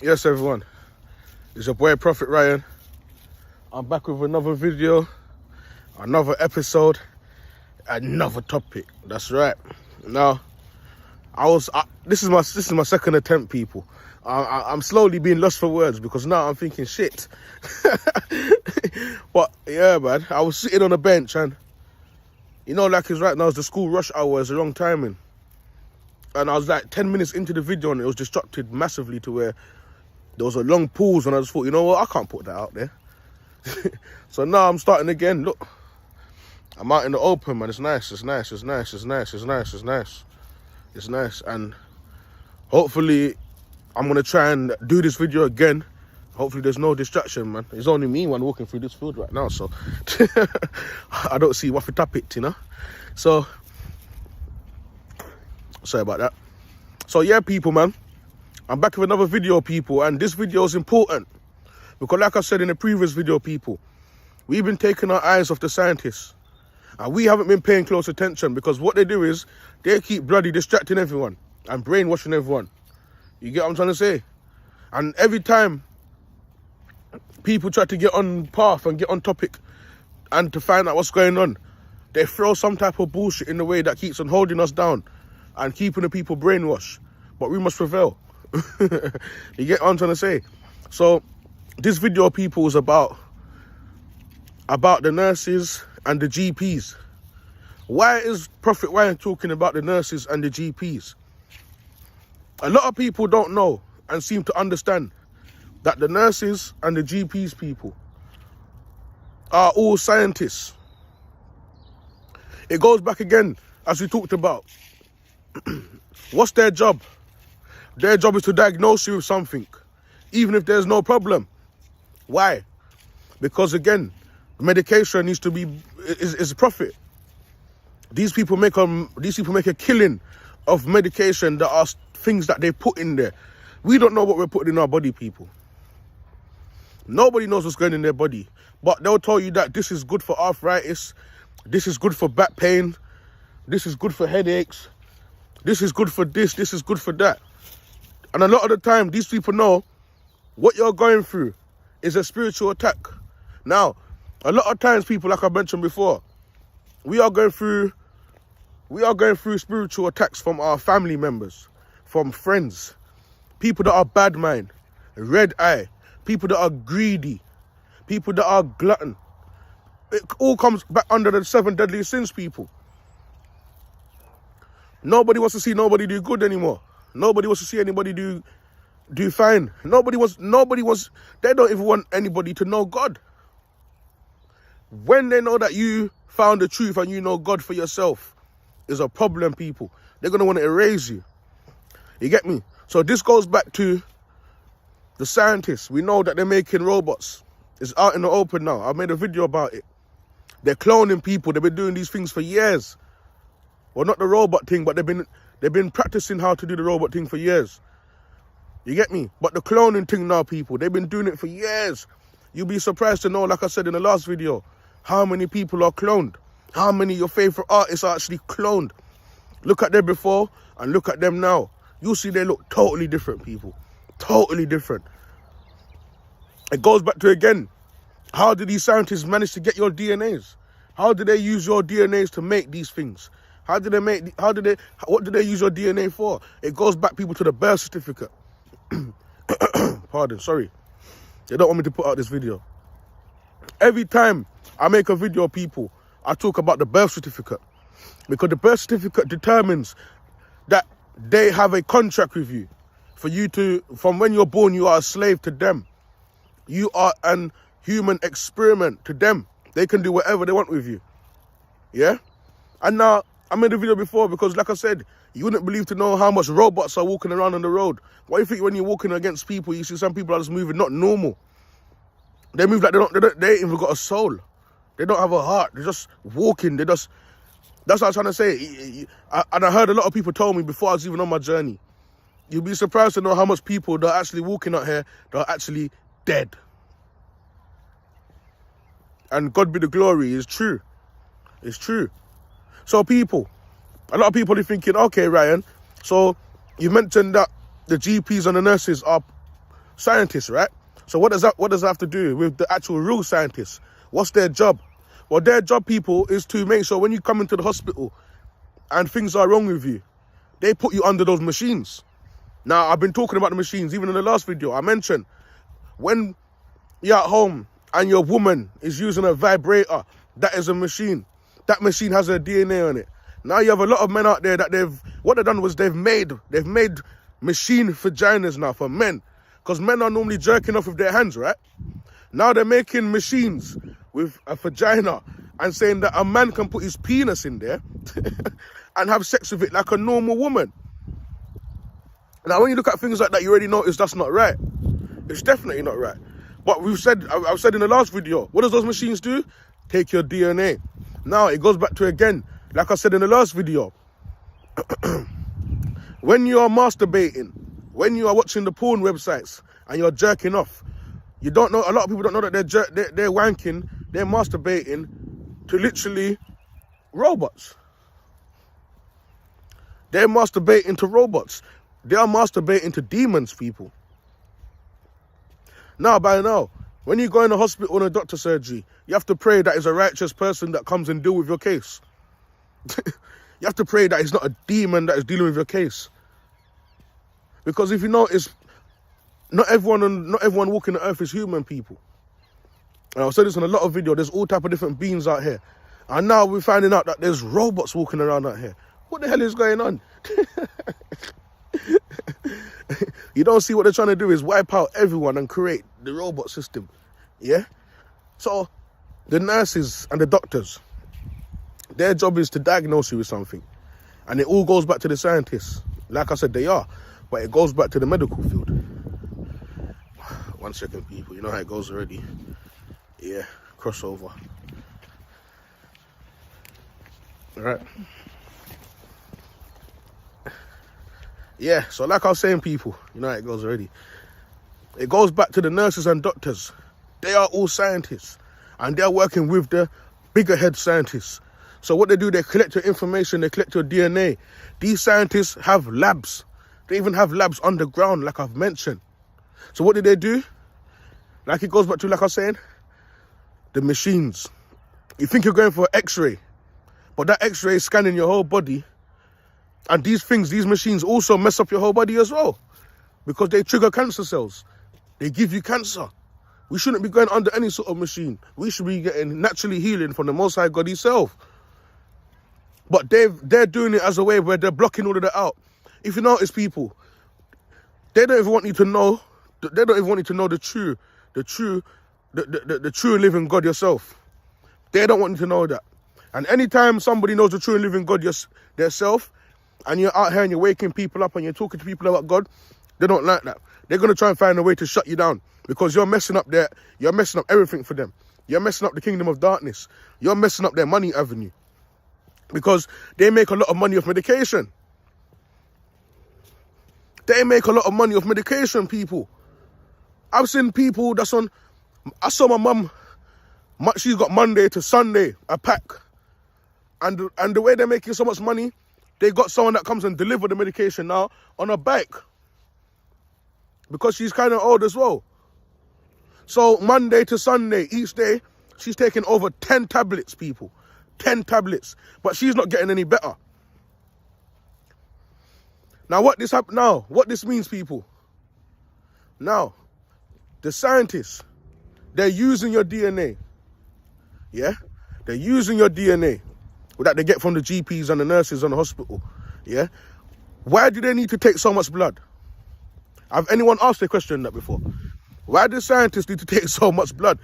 Yes, everyone. It's your boy Proph Rye. I'm back with another video, another episode, another topic. That's right. Now, this is my second attempt, people. I'm slowly being lost for words because now I'm thinking shit. But yeah, man, I was sitting on a bench and like it's right now, it's the school rush hour, it's the wrong timing. And I was like 10 minutes into the video and it was disrupted massively to where there was a long pause and I just thought, you know what, I can't put that out there. So now I'm starting again. Look, I'm out in the open, man. It's nice. It's nice. And hopefully I'm going to try and do this video again. Hopefully there's no distraction, man. It's only me one walking through this field right now, so I don't see what to tap it, So, sorry about that. So yeah, people, man. I'm back with another video, people, and this video is important because, like I said in the previous video, people, we've been taking our eyes off the scientists and we haven't been paying close attention because what they do is they keep bloody distracting everyone and brainwashing everyone. You get what I'm trying to say? And every time people try to get on path and get on topic and to find out what's going on, they throw some type of bullshit in the way that keeps on holding us down and keeping the people brainwashed. But we must prevail. You get what I'm trying to say? So this video, people, is about the nurses and the GPs. Why is Proph Rye talking about the nurses and the GPs? A lot of people don't know and seem to understand that the nurses and the GPs, people, are all scientists. It goes back again, as we talked about. What's their job? Their job is to diagnose you with something, even if there's no problem. Why? Because again, medication needs to be is profit. These people make a killing of medication that are things that they put in there. We don't know what we're putting in our body, people. Nobody knows what's going in their body, but they'll tell you that this is good for arthritis, this is good for back pain, this is good for headaches, this is good for this is good for that. And a lot of the time, these people know what you're going through is a spiritual attack. Now, a lot of times, people, like I mentioned before, we are going through spiritual attacks from our family members, from friends, people that are bad mind, red eye, people that are greedy, people that are glutton. It all comes back under the 7 deadly sins, people. Nobody wants to see nobody do good anymore. Nobody wants to see anybody do fine. Nobody wants, they don't even want anybody to know God. When they know that you found the truth and you know God for yourself is a problem, people, they're going to want to erase you. You get me? So this goes back to the scientists. We know that they're making robots. It's out in the open now. I made a video about it. They're cloning people. They've been doing these things for years. Well, not the robot thing, but they've been practicing how to do the robot thing for years. You get me? But the cloning thing now, people, they've been doing it for years. You'll be surprised to know, like I said in the last video, how many people are cloned. How many of your favorite artists are actually cloned. Look at them before and look at them now. You'll see they look totally different, people. Totally different. It goes back to, again, how did these scientists manage to get your DNAs? How did they use your DNAs to make these things? What did they use your DNA for? It goes back, people, to the birth certificate. Pardon, sorry. They don't want me to put out this video. Every time I make a video, people, I talk about the birth certificate. Because the birth certificate determines that they have a contract with you. For you to, from when you're born, you are a slave to them. You are an human experiment to them. They can do whatever they want with you. Yeah? And now, I made a video before because, like I said, you wouldn't believe to know how much robots are walking around on the road. What do you think when you're walking against people, you see some people are just moving not normal. They move like they ain't even got a soul. They don't have a heart. They're just walking. That's what I'm trying to say. And I heard a lot of people told me before I was even on my journey. You'll be surprised to know how much people that are actually walking out here that are actually dead. And God be the glory. It's true. It's true. So people, a lot of people are thinking, okay, Ryan, so you mentioned that the GPs and the nurses are scientists, right? So what does that have to do with the actual real scientists? What's their job? Well, their job, people, is to make sure when you come into the hospital and things are wrong with you, they put you under those machines. Now, I've been talking about the machines, even in the last video. I mentioned when you're at home and your woman is using a vibrator, that is a machine. That machine has a DNA on it. Now you have a lot of men out there that what they've done was they've made machine vaginas now for men. Because men are normally jerking off with their hands, right? Now they're making machines with a vagina and saying that a man can put his penis in there and have sex with it like a normal woman. Now, when you look at things like that, you already notice that's not right. It's definitely not right. But I've said in the last video, what does those machines do? Take your DNA. Now, it goes back to, again, like I said in the last video, when you are masturbating, when you are watching the porn websites and you're jerking off, you don't know, a lot of people don't know that they're wanking, they're masturbating to literally robots. They're masturbating to robots. They are masturbating to demons, people. Now, by now, when you go in a hospital or a doctor surgery, you have to pray that it's a righteous person that comes and deal with your case. You have to pray that it's not a demon that is dealing with your case. Because if you notice, not everyone walking the earth is human, people. And I've said this in a lot of videos, there's all type of different beings out here. And now we're finding out that there's robots walking around out here. What the hell is going on? You don't see what they're trying to do is wipe out everyone and create the robot system. Yeah? So, the nurses and the doctors, their job is to diagnose you with something. And it all goes back to the scientists. Like I said, they are. But it goes back to the medical field. 1 second, people. You know how it goes already. Yeah, crossover. All right. Yeah, so like I was saying, people, you know how it goes already. It goes back to the nurses and doctors. They are all scientists. And they're working with the bigger head scientists. So what they do, they collect your information, they collect your DNA. These scientists have labs. They even have labs underground, like I've mentioned. So what do? Like it goes back to, like I was saying, the machines. You think you're going for an X-ray, but that X-ray is scanning your whole body. And these machines also mess up your whole body as well. Because they trigger cancer cells. They give you cancer. We shouldn't be going under any sort of machine. We should be getting naturally healing from the Most High God himself. But they're doing it as a way where they're blocking all of that out. If you notice, people, they don't even want you to know. They don't even want you to know the true living God yourself. They don't want you to know that. And anytime somebody knows the true and living God themselves, and you're out here and you're waking people up and you're talking to people about God, they don't like that. They're going to try and find a way to shut you down because you're messing up everything for them. You're messing up the kingdom of darkness. You're messing up their money avenue because they make a lot of money off medication. They make a lot of money off medication, people. I've seen people I saw my mum, she's got Monday to Sunday, a pack. And the way they're making so much money, they got someone that comes and delivers the medication now on a bike. Because she's kind of old as well. So Monday to Sunday, each day, she's taking over 10 tablets, people. 10 tablets. But she's not getting any better. Now what this means, people. Now, the scientists, they're using your DNA. Yeah? They're using your DNA that they get from the GPs and the nurses in the hospital. Yeah? Why do they need to take so much blood? Have anyone asked a question that before? Why do scientists need to take so much blood?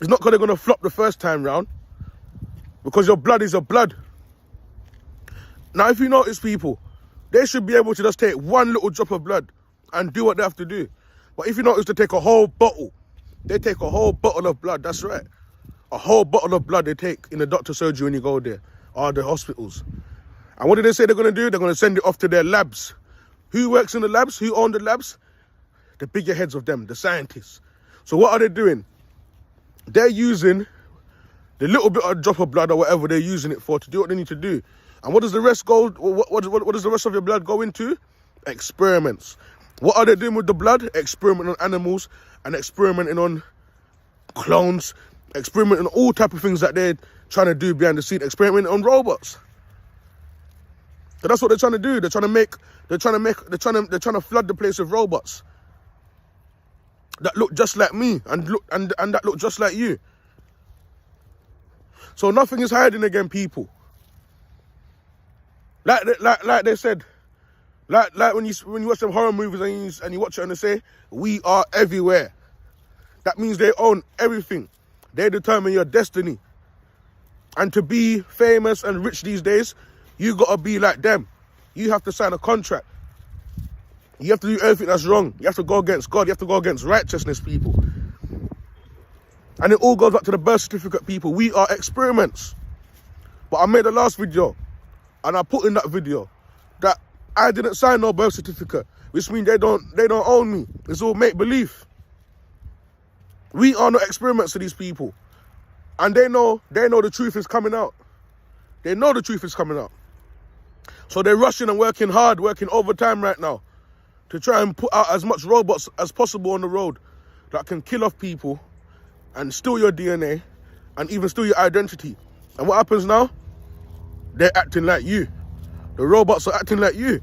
It's not because they're going to flop the first time round. Because your blood is your blood. Now, if you notice, people, they should be able to just take one little drop of blood and do what they have to do. But if you notice, they take a whole bottle. They take a whole bottle of blood, that's right. A whole bottle of blood they take in the doctor's surgery when you go there, or the hospitals. And what do they say they're going to do? They're going to send it off to their labs. Who works in the labs? Who own the labs? The bigger heads of them, the scientists. So what are they doing? They're using the little bit of drop of blood or whatever they're using it for to do what they need to do. And what does the rest go? What does the rest of your blood go into? Experiments. What are they doing with the blood? Experimenting on animals and experimenting on clones, experimenting on all type of things that they're trying to do behind the scene, experimenting on robots. So that's what they're trying to do. They're trying to flood the place with robots that look just like me and that look just like you. So nothing is hiding again, people. Like they said, like when you watch them horror movies and you watch it and they say, we are everywhere. That means they own everything. They determine your destiny. And to be famous and rich these days, you gotta be like them. You have to sign a contract. You have to do everything that's wrong. You have to go against God. You have to go against righteousness, people. And it all goes back to the birth certificate, people. We are experiments. But I made the last video, and I put in that video that I didn't sign no birth certificate, which means they don't own me. It's all make-believe. We are not experiments to these people. And they know the truth is coming out. They know the truth is coming out. So they're rushing and working hard, working overtime right now to try and put out as much robots as possible on the road that can kill off people and steal your DNA and even steal your identity. And what happens now? They're acting like you. The robots are acting like you.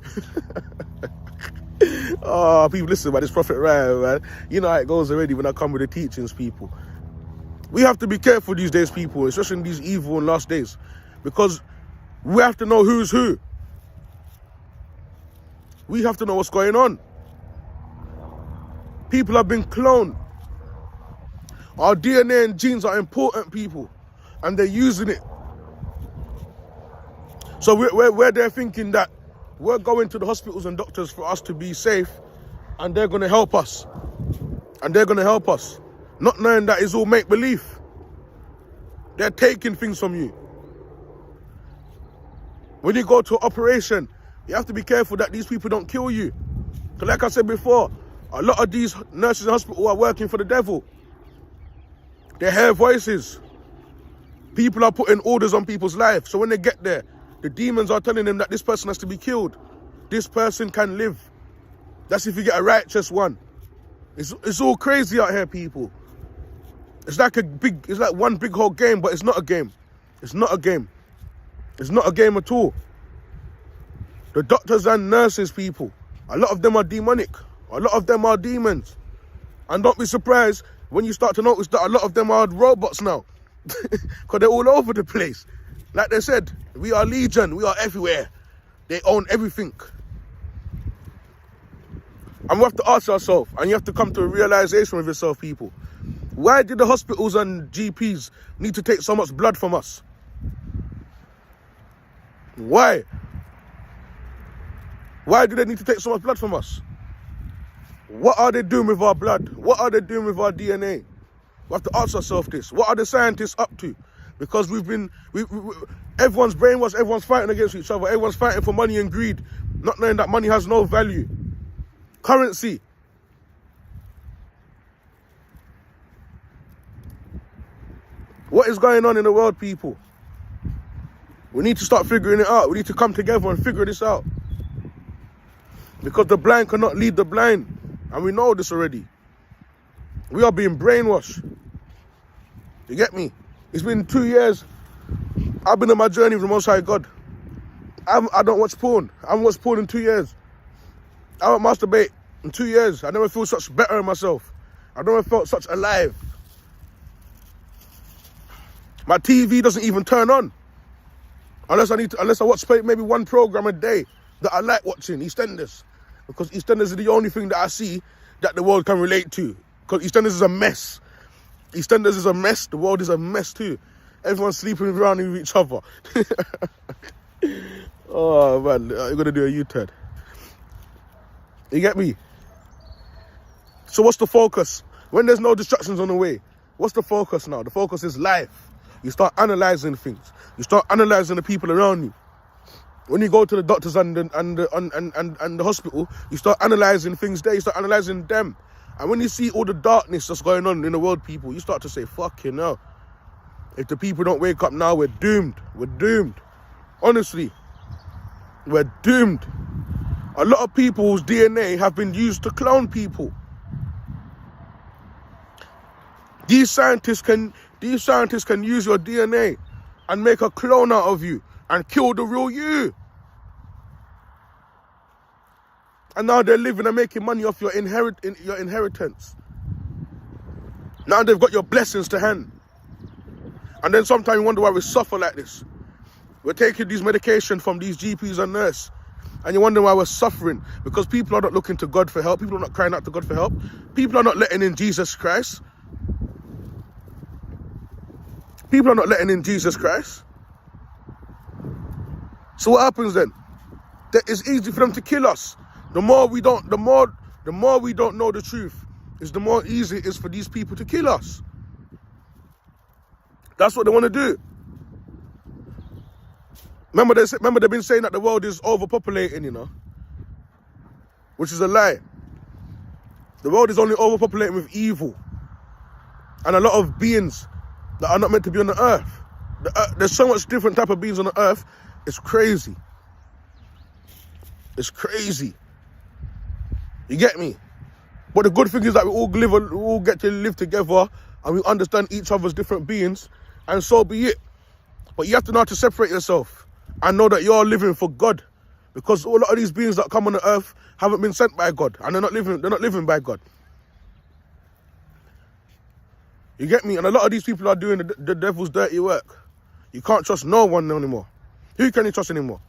Oh, people, listen, man, it's Proph Rye, man. You know how it goes already when I come with the teachings, people. We have to be careful these days, people, especially in these evil and last days, because we have to know who's who. We have to know what's going on. People have been cloned. Our DNA and genes are important, people, and they're using it. So we're there thinking that we're going to the hospitals and doctors for us to be safe, and they're going to help us. And they're going to help us. Not knowing that it's all make-believe. They're taking things from you. When you go to an operation, you have to be careful that these people don't kill you. Because like I said before, a lot of these nurses in hospital are working for the devil. They hear voices. People are putting orders on people's lives. So when they get there, the demons are telling them that this person has to be killed. This person can live. That's if you get a righteous one. It's all crazy out here, people. It's like one big whole game, but it's not a game. It's not a game. It's not a game at all. The doctors and nurses, people, a lot of them are demonic. A lot of them are demons. And don't be surprised when you start to notice that a lot of them are robots now. Because they're all over the place. Like they said, we are legion, we are everywhere. They own everything. And we have to ask ourselves, and you have to come to a realization with yourself, people. Why did the hospitals and GPs need to take so much blood from us? Why? Why do they need to take so much blood from us? What are they doing with our blood? What are they doing with our DNA? We have to ask ourselves this. What are the scientists up to? Because everyone's brainwashed, everyone's fighting against each other, everyone's fighting for money and greed, not knowing that money has no value. Currency. What is going on in the world, people? We need to start figuring it out. We need to come together and figure this out. Because the blind cannot lead the blind. And we know this already. We are being brainwashed. You get me? It's been 2 years. I've been on my journey with the Most High God. I don't watch porn. I haven't watched porn in 2 years. I don't masturbate in 2 years. I never feel such better in myself. I never felt such alive. My TV doesn't even turn on. Unless I watch maybe one program a day that I like watching, EastEnders. Because EastEnders is the only thing that I see that the world can relate to. Because EastEnders is a mess. EastEnders is a mess. The world is a mess too. Everyone's sleeping around with each other. Oh man, you're gonna do a U-turn. You get me? So what's the focus? When there's no distractions on the way, what's the focus now? The focus is life. You start analysing things. You start analysing the people around you. When you go to the doctors and the hospital, you start analysing things there. You start analysing them. And when you see all the darkness that's going on in the world, people, you start to say, fucking hell. If the people don't wake up now, we're doomed. We're doomed. Honestly, we're doomed. A lot of people's DNA have been used to clone people. These scientists can use your DNA and make a clone out of you and kill the real you. And now they're living and making money off your inheritance. Now they've got your blessings to hand. And then sometimes you wonder why we suffer like this. We're taking these medications from these GPs and nurses. And you wonder why we're suffering. Because people are not looking to God for help. People are not crying out to God for help. People are not letting in Jesus Christ. People are not letting in Jesus Christ. So what happens then? That it's easy for them to kill us. The more we don't know the truth, is the more easy it is for these people to kill us. That's what they want to do. Remember they've been saying that the world is overpopulating, you know, which is a lie. The world is only overpopulating with evil and a lot of beings that are not meant to be on the earth. There's so much different type of beings on the earth. It's crazy. It's crazy. You get me? But the good thing is that we all get to live together and we understand each other's different beings, and so be it. But you have to know how to separate yourself and know that you're living for God, because a lot of these beings that come on the earth haven't been sent by God, and they're not living by God. You get me? And a lot of these people are doing the devil's dirty work. You can't trust no one anymore. Who can you trust anymore?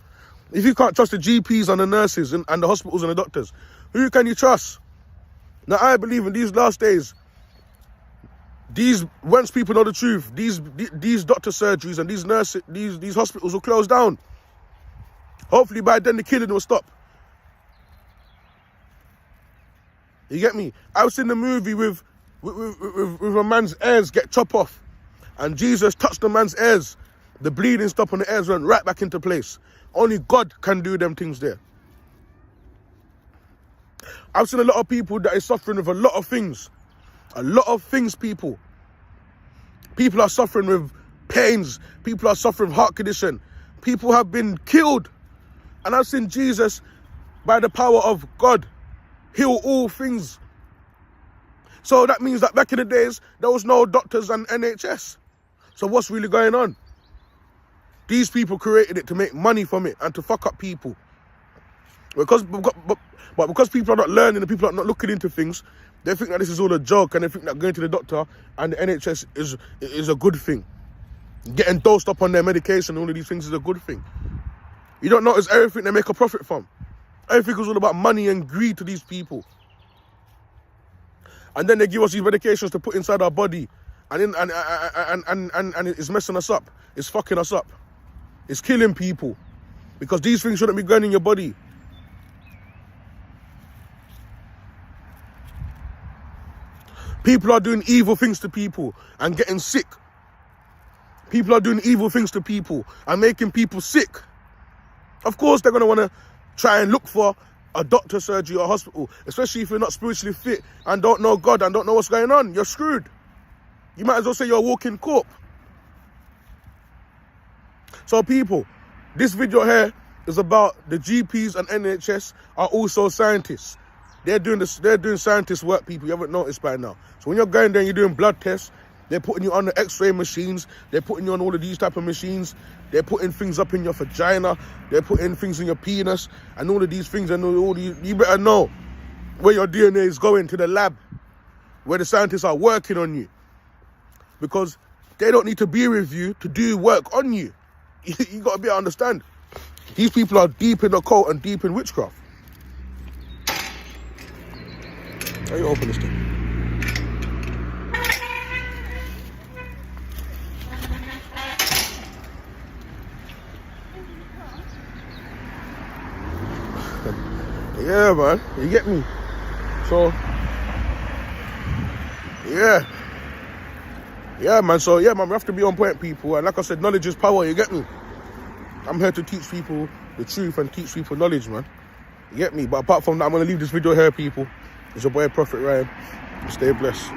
If you can't trust the GPs and the nurses and the hospitals and the doctors, who can you trust? Now, I believe in these last days, once people know the truth, these doctor surgeries and these nurses, these hospitals will close down. Hopefully by then the killing will stop. You get me? I was in the movie with a man's ears get chopped off, and Jesus touched the man's ears. The bleeding stopped and the ears went right back into place. Only God can do them things there. I've seen a lot of people that is suffering with a lot of things. A lot of things, people. People are suffering with pains. People are suffering with heart condition. People have been killed. And I've seen Jesus, by the power of God, heal all things. So that means that back in the days, there was no doctors and NHS. So what's really going on? These people created it to make money from it and to fuck up people. Because people are not learning and people are not looking into things, they think that this is all a joke, and they think that going to the doctor and the NHS is a good thing. Getting dosed up on their medication and all of these things is a good thing. You don't notice everything they make a profit from. Everything is all about money and greed to these people. And then they give us these medications to put inside our body, and it's messing us up. It's fucking us up. It's killing people. Because these things shouldn't be going in your body. People are doing evil things to people and getting sick. People are doing evil things to people and making people sick. Of course, they're going to want to try and look for a doctor, surgery, or hospital, especially if you're not spiritually fit and don't know God and don't know what's going on. You're screwed. You might as well say you're a walking corpse. So people, this video here is about the GPs and NHS are also scientists. They're doing scientist work, people. You haven't noticed by now. So when you're going there and you're doing blood tests, they're putting you on the X-ray machines. They're putting you on all of these type of machines. They're putting things up in your vagina. They're putting things in your penis and all of these things. And you better know where your DNA is going, to the lab, where the scientists are working on you. Because they don't need to be with you to do work on you. You got to be able to understand. These people are deep in the occult and deep in witchcraft. How you open this thing? Yeah, man. You get me? So, yeah. Yeah, man. So, yeah, man, we have to be on point, people. And like I said, knowledge is power. You get me? I'm here to teach people the truth and teach people knowledge, man. You get me? But apart from that, I'm going to leave this video here, people. It's your boy, Proph Rye. Stay blessed.